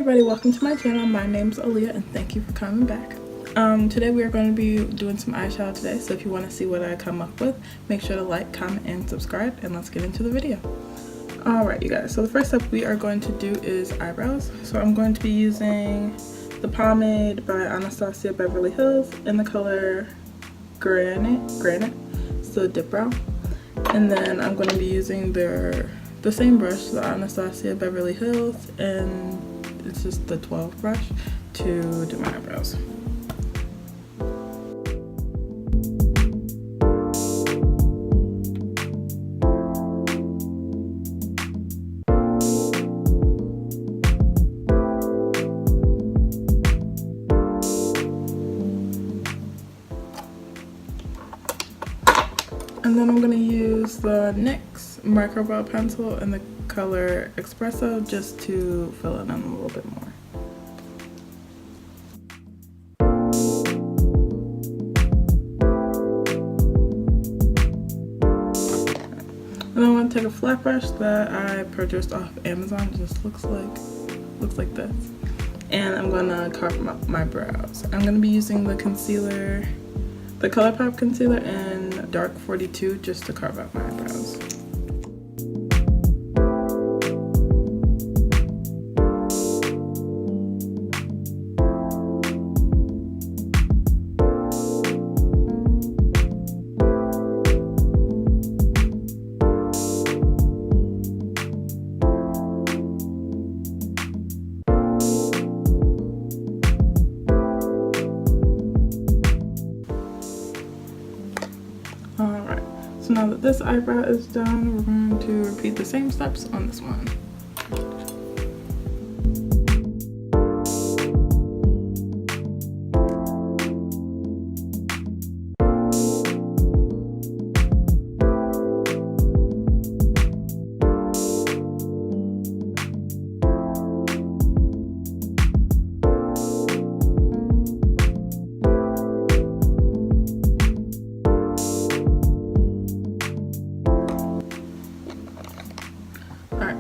everybody, welcome to my channel. My name's Aaliyah and thank you for coming back. Today we are going to be doing some eyeshadow today, so if you want to see what I come up with, make sure to like, comment, and subscribe, and let's get into the video. Alright you guys, so the first step we are going to do is eyebrows. So I'm going to be using the pomade by Anastasia Beverly Hills in the color Granite, it's the Dipbrow. And then I'm going to be using the same brush, the Anastasia Beverly Hills, and it's just the 12 brush to do my eyebrows. And then I'm going to use the NYX micro brow pencil in the color Expresso just to fill it in a little bit more. And then I'm going to take a flat brush that I purchased off Amazon. It just looks like this. And I'm going to carve up my brows. I'm going to be using the concealer, the Colourpop Concealer in Dark 42 just to carve out my eyebrows. Alright, so now that this eyebrow is done, we're going to repeat the same steps on this one.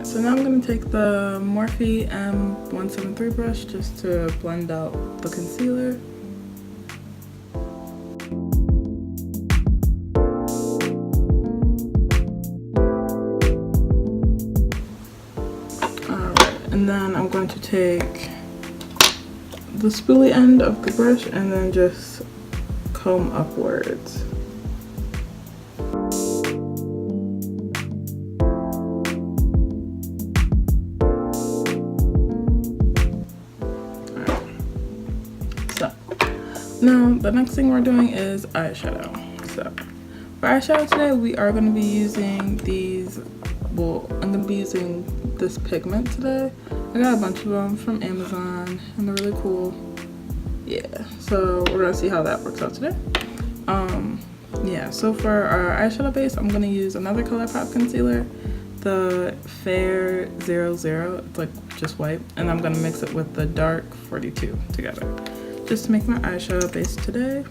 So now I'm going to take the Morphe M173 brush just to blend out the concealer. Alright, and then I'm going to take the spoolie end of the brush and then just comb upwards. Now, the next thing we're doing is eyeshadow. So, for eyeshadow today, we are going to be using these, well, I'm going to be using this pigment today. I got a bunch of them from Amazon, and they're really cool. Yeah, so we're going to see how that works out today. Yeah, so for our eyeshadow base, I'm going to use another Colourpop concealer, the Fair 00, it's like just white, and I'm going to mix it with the Dark 42 together, just to make my eyeshadow base today.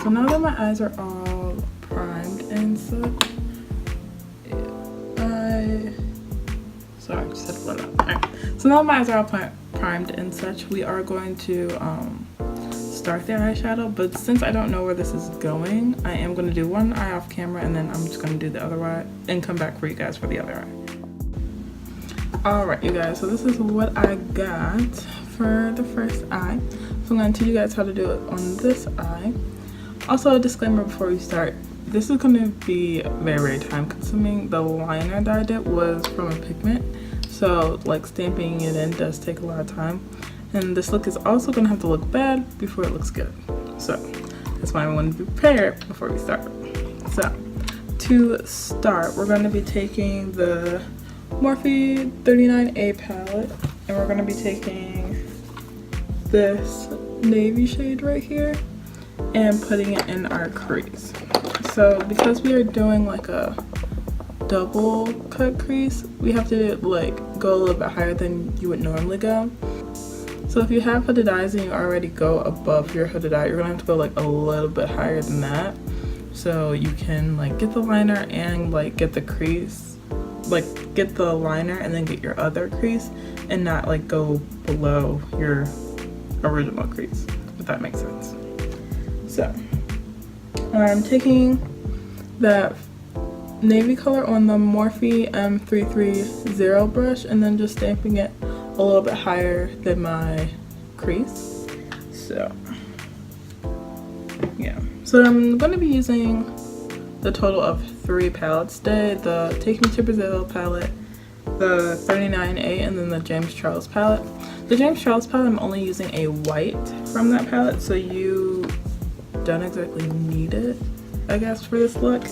So now that my eyes are all primed and such, just had to blow it out. Alright, so now my eyes are all primed and such, we are going to start the eyeshadow, but since I don't know where this is going, I am going to do one eye off camera and then I'm just going to do the other eye and come back for you guys for the other eye. Alright you guys, so this is what I got for the first eye. So I'm going to teach you guys how to do it on this eye. Also, a disclaimer before we start, this is going to be very time consuming. The liner that I did was from a Pigment, so like stamping it in does take a lot of time. And this look is also gonna have to look bad before it looks good. So that's why I want to be prepared before we start. So to start, we're gonna be taking the Morphe 39A palette, and we're gonna be taking this navy shade right here and putting it in our crease. So because we are doing like a double cut crease, we have to like go a little bit higher than you would normally go. So if you have hooded eyes and you already go above your hooded eye, you're gonna have to go like a little bit higher than that, so you can like get the liner and like get the crease, like get the liner and then get your other crease, and not like go below your original crease, if that makes sense. So I'm taking that navy color on the Morphe M330 brush and then just stamping it a little bit higher than my crease. So yeah, so I'm going to be using the total of 3 palettes today: the Take Me to Brazil palette, the 39A, and then the James Charles palette. The James Charles palette, I'm only using a white from that palette, so you don't exactly need it, I guess, for this look,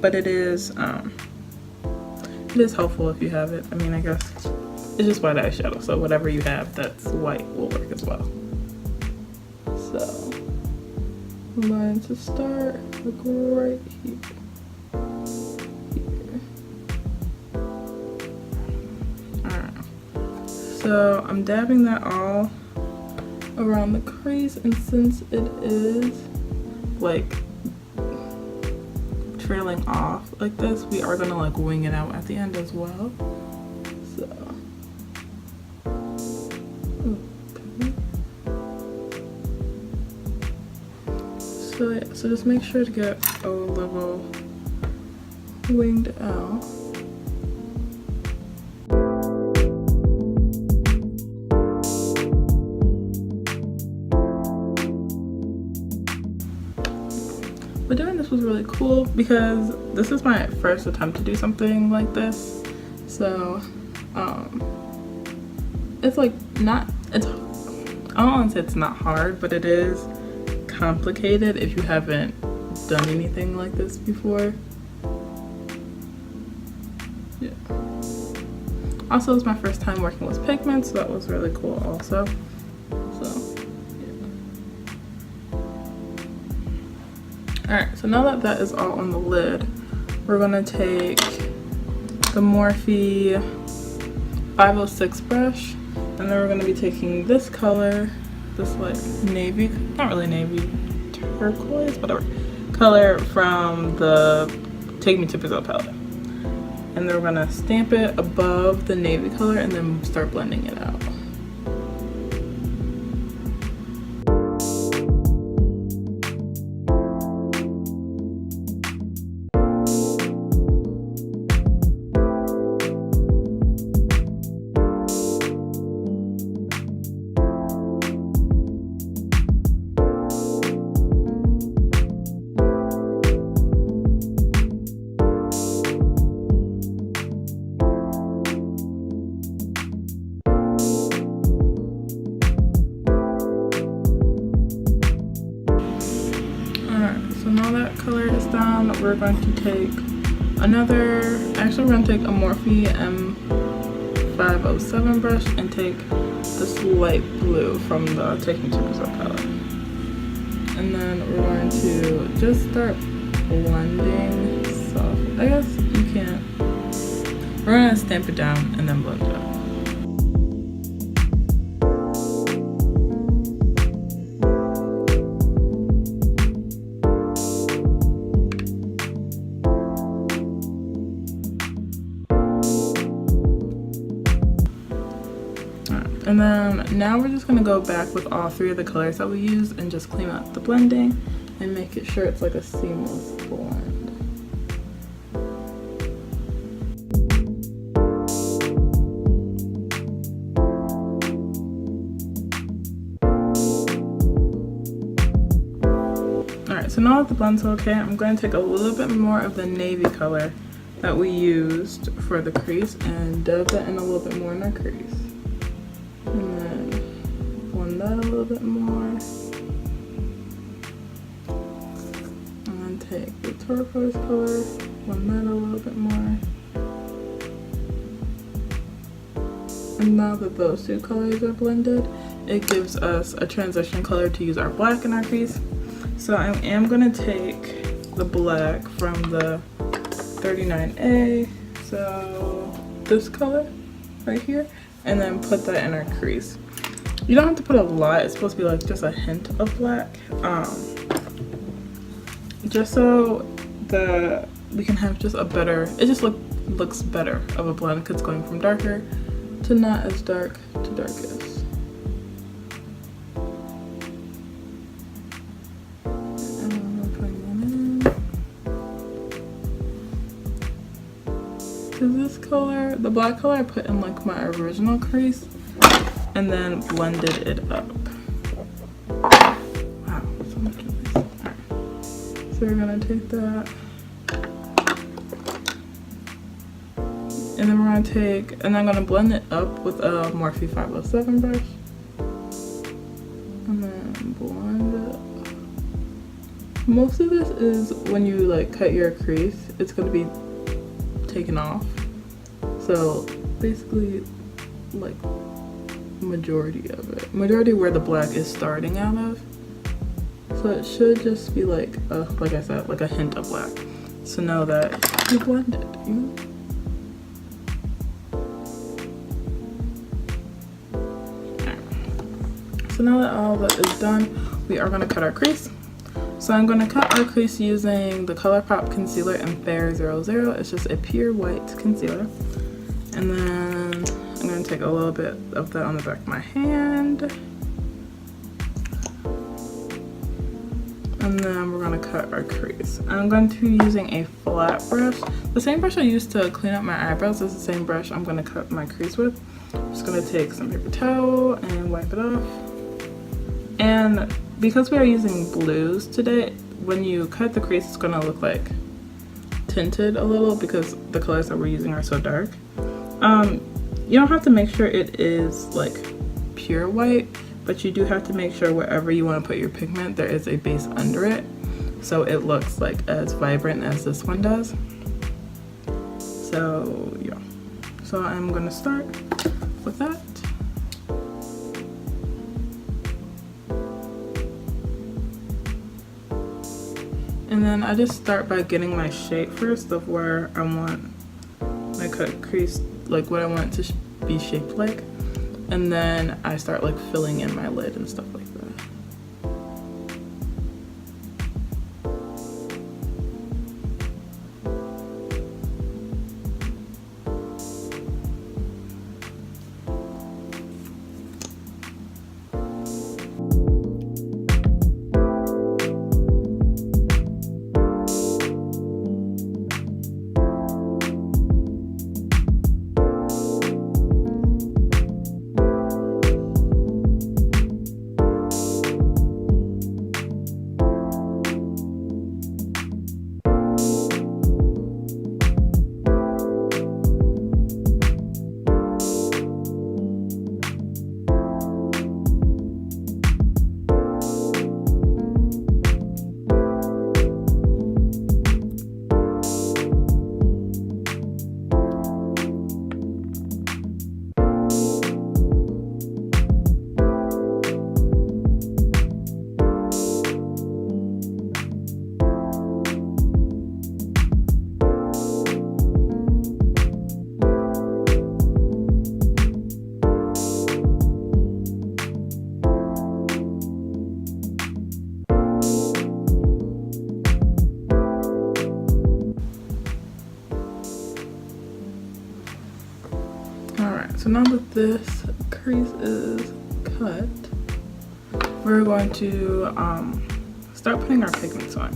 but it is helpful if you have it. I mean, I guess it's just white eyeshadow, so whatever you have that's white will work as well. So I'm going to start like right here. Alright, so I'm dabbing that all around the crease, and since it is like trailing off like this, we are gonna like wing it out at the end as well. So yeah, so just make sure to get a little winged out. But doing this was really cool because this is my first attempt to do something like this. So it's like not, it's, I don't want to say it's not hard, but it is complicated if you haven't done anything like this before. Yeah. Also, it's my first time working with pigment, so that was really cool also. So yeah. Alright, so now that that is all on the lid, we're gonna take the Morphe 506 brush, and then we're gonna be taking this color, this like navy, not really navy, turquoise, whatever color from the Take Me to Brazil palette, and then we're gonna stamp it above the navy color and then start blending it out. We're going to take another, actually we're going to take a Morphe M507 brush and take this light blue from the Take Me to Brazil palette. And then we're going to just start blending soft. I guess you can't. We're going to stamp it down and then blend it out. And then now we're just gonna go back with all 3 of the colors that we used and just clean up the blending and make it sure it's like a seamless blend. Alright, so now that the blend's okay, I'm going to take a little bit more of the navy color that we used for the crease and dab that in a little bit more in our crease. And then little bit more. And then take the turquoise color, blend that a little bit more. And now that those two colors are blended, it gives us a transition color to use our black in our crease. So I am gonna take the black from the 39A, so this color right here, and then put that in our crease. You don't have to put a lot, it's supposed to be like just a hint of black, just so that we can have just a better, it just looks better of a blend because it's going from darker to not as dark to darkest. And I'm putting that in. So this color, the black color I put in like my original crease and then blended it up. Wow, so much of this. Alright. So we're gonna take that. And then we're gonna take, and I'm gonna blend it up with a Morphe 507 brush. And then blend it. Most of this is when you like cut your crease, it's gonna be taken off. So basically like majority of it. Majority where the black is starting out of. So it should just be like I said, like a hint of black. So know that you blended, you know? So now that all of that is done, we are going to cut our crease. So I'm going to cut our crease using the Colourpop Concealer in Fair 00. It's just a pure white concealer. And then I'm going to take a little bit of that on the back of my hand. And then we're going to cut our crease. I'm going to be using a flat brush. The same brush I used to clean up my eyebrows is the same brush I'm going to cut my crease with. I'm just going to take some paper towel and wipe it off. And because we are using blues today, when you cut the crease, it's gonna look like tinted a little because the colors that we're using are so dark. You don't have to make sure it is like pure white, but you do have to make sure wherever you want to put your pigment, there is a base under it, so it looks like as vibrant as this one does. So yeah, so I'm gonna start with that. And then I just start by getting my shape first of where I want my cut crease, like what I want it to be shaped like. And then I start like filling in my lid and stuff like that. So now that this crease is cut, we're going to start putting our pigments on.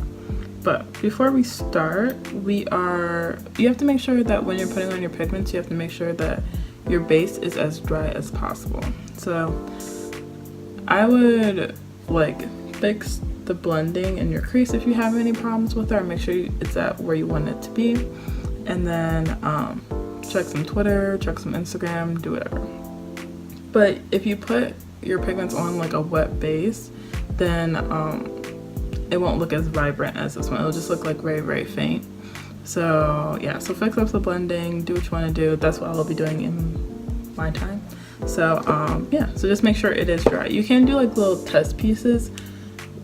But before we start, you have to make sure that when you're putting on your pigments, you have to make sure that your base is as dry as possible. So I would like fix the blending in your crease if you have any problems with it, or make sure it's at where you want it to be. And then check some Twitter, check some Instagram, do whatever. But if you put your pigment's on like a wet base, then it won't look as vibrant as this one. It'll just look like very, very faint. So yeah, so fix up the blending, do what you want to do. That's what I'll be doing in my time. So yeah, so just make sure it is dry. You can do like little test pieces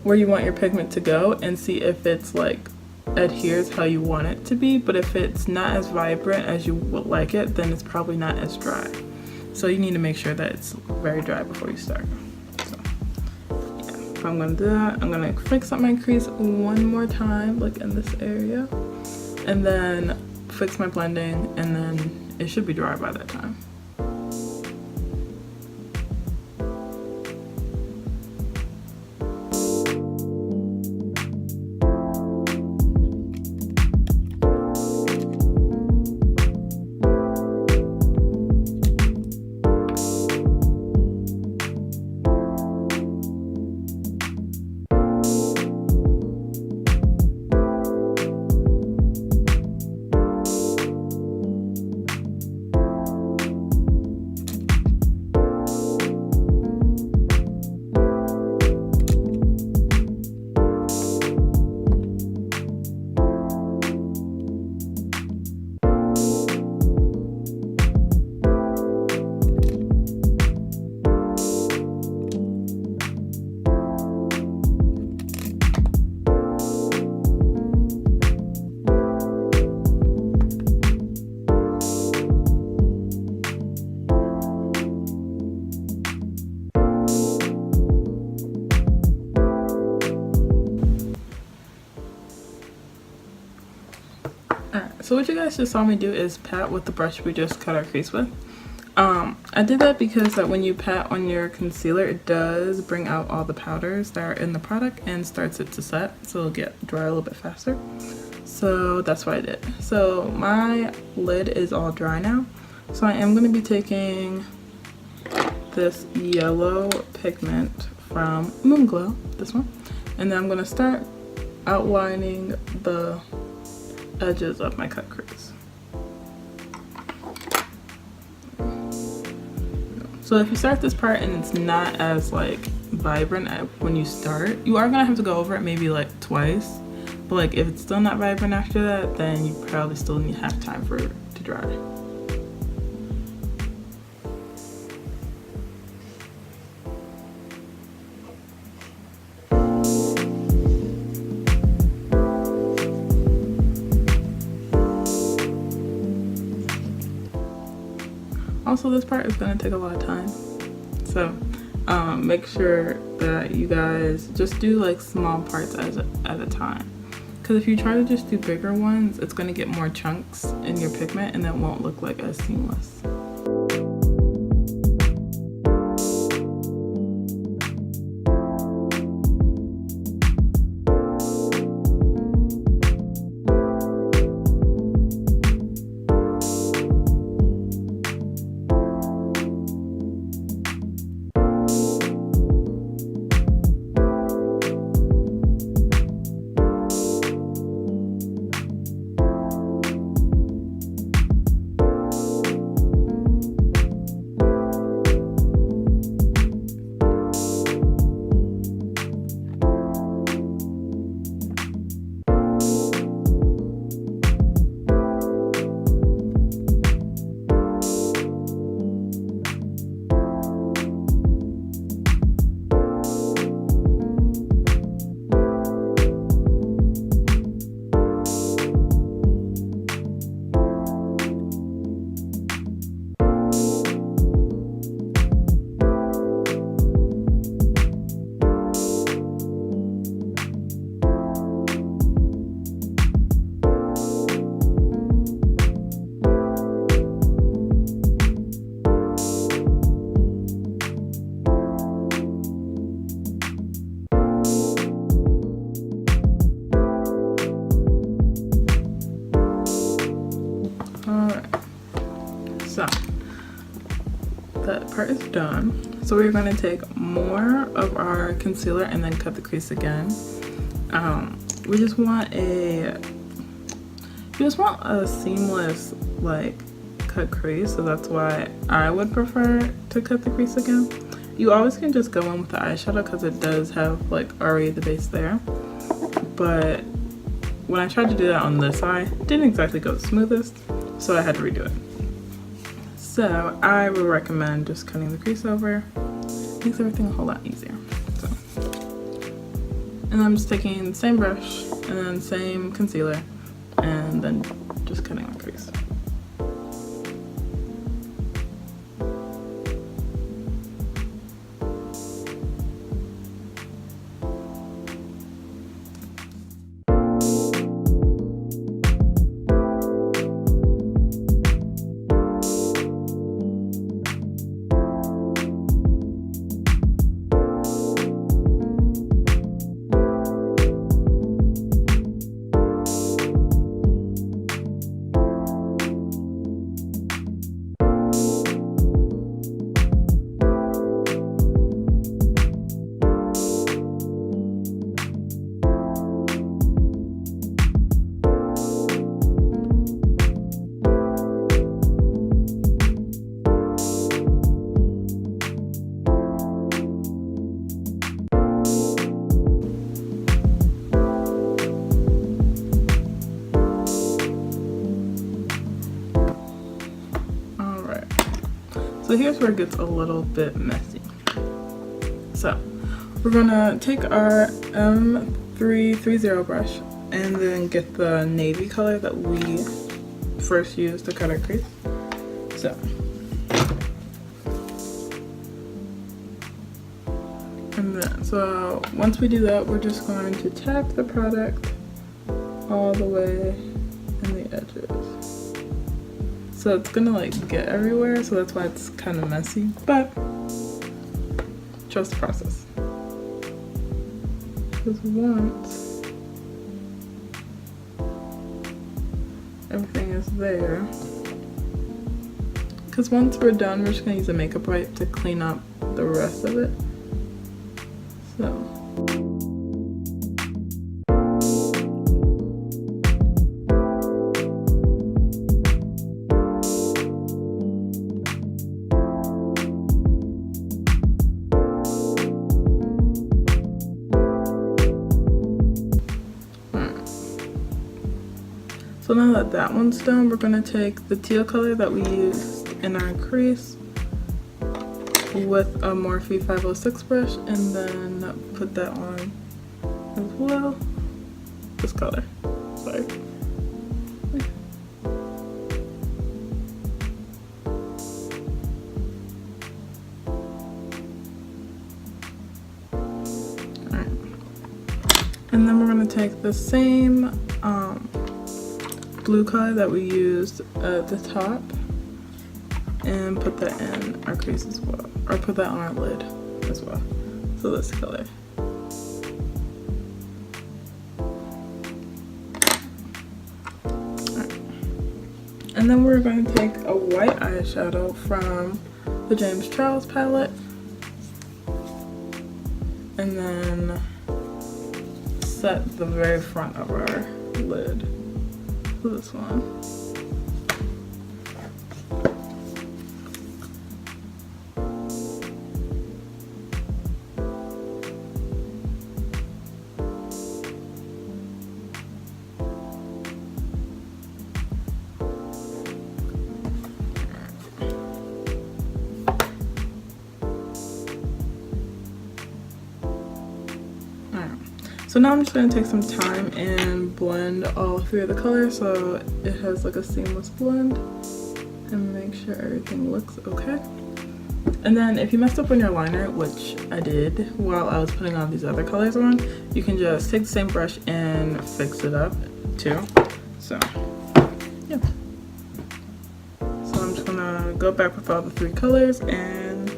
where you want your pigment to go and see if it's like adheres how you want it to be, but if it's not as vibrant as you would like it, then it's probably not as dry. So you need to make sure that it's very dry before you start. So yeah, if I'm gonna do that, I'm gonna fix up my crease one more time, like in this area, and then fix my blending, and then it should be dry by that time. So what you guys just saw me do is pat with the brush we just cut our crease with. I did that because that when you pat on your concealer, it does bring out all the powders that are in the product and starts it to set, so it'll get dry a little bit faster. So that's what I did. So my lid is all dry now. So I am going to be taking this yellow pigment from Moon Glow, this one, and then I'm going to start outlining the edges of my cut crease. So if you start this part and it's not as like vibrant when you start, you are gonna have to go over it maybe like twice, but like if it's still not vibrant after that, then you probably still need to have time for it to dry. Also, this part is going to take a lot of time, so make sure that you guys just do like small parts at a time, because if you try to just do bigger ones, it's going to get more chunks in your pigment and that won't look like as seamless. So that part is done. So we're going to take more of our concealer and then cut the crease again. We just want a seamless like cut crease, so that's why I would prefer to cut the crease again. You always can just go in with the eyeshadow because it does have like already the base there. But when I tried to do that on this eye, it didn't exactly go the smoothest, so I had to redo it. So I would recommend just cutting the crease over. Makes everything a whole lot easier. So, and I'm just taking the same brush and then same concealer and then just cutting the crease. So here's where it gets a little bit messy. So we're gonna take our M330 brush and then get the navy color that we first used to cut our crease. So once we do that, we're just going to tap the product all the way in the edges. So it's gonna like get everywhere, so that's why it's kind of messy, but trust the process. Because once everything is there, because once we're done, we're just gonna use a makeup wipe to clean up the rest of it. So. So now that that one's done, we're going to take the teal color that we used in our crease with a Morphe 506 brush and then put that on as well. This color, sorry. Alright. And then we're going to take the same blue color that we used at the top and put that in our crease as well, or put that on our lid as well. So this color. Right. And then we're going to take a white eyeshadow from the James Charles palette and then set the very front of our lid. This one. So now I'm just going to take some time and blend all three of the colors so it has like a seamless blend and make sure everything looks okay. And then if you messed up on your liner, which I did while I was putting all these other colors on, you can just take the same brush and fix it up too. So yeah. So I'm just going to go back with all the three colors and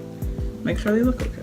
make sure they look okay.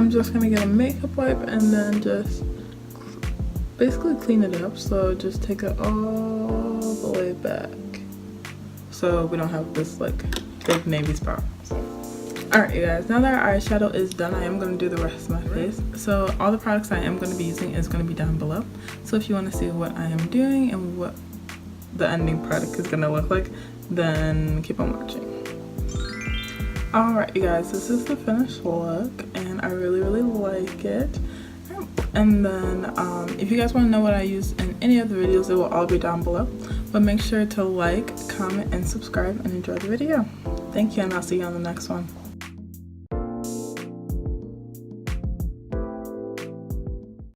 I'm just gonna get a makeup wipe and then just basically clean it up. So just take it all the way back so we don't have this like big navy spot. Alright you guys, now that our eyeshadow is done, I am going to do the rest of my face. So all the products I am going to be using is going to be down below. So if you want to see what I am doing and what the ending product is going to look like, then keep on watching. Alright you guys, this is the finished look and I really like it. And then if you guys want to know what I use in any of the videos, it will all be down below. But make sure to like, comment, and subscribe and enjoy the video. Thank you, and I'll see you on the next one.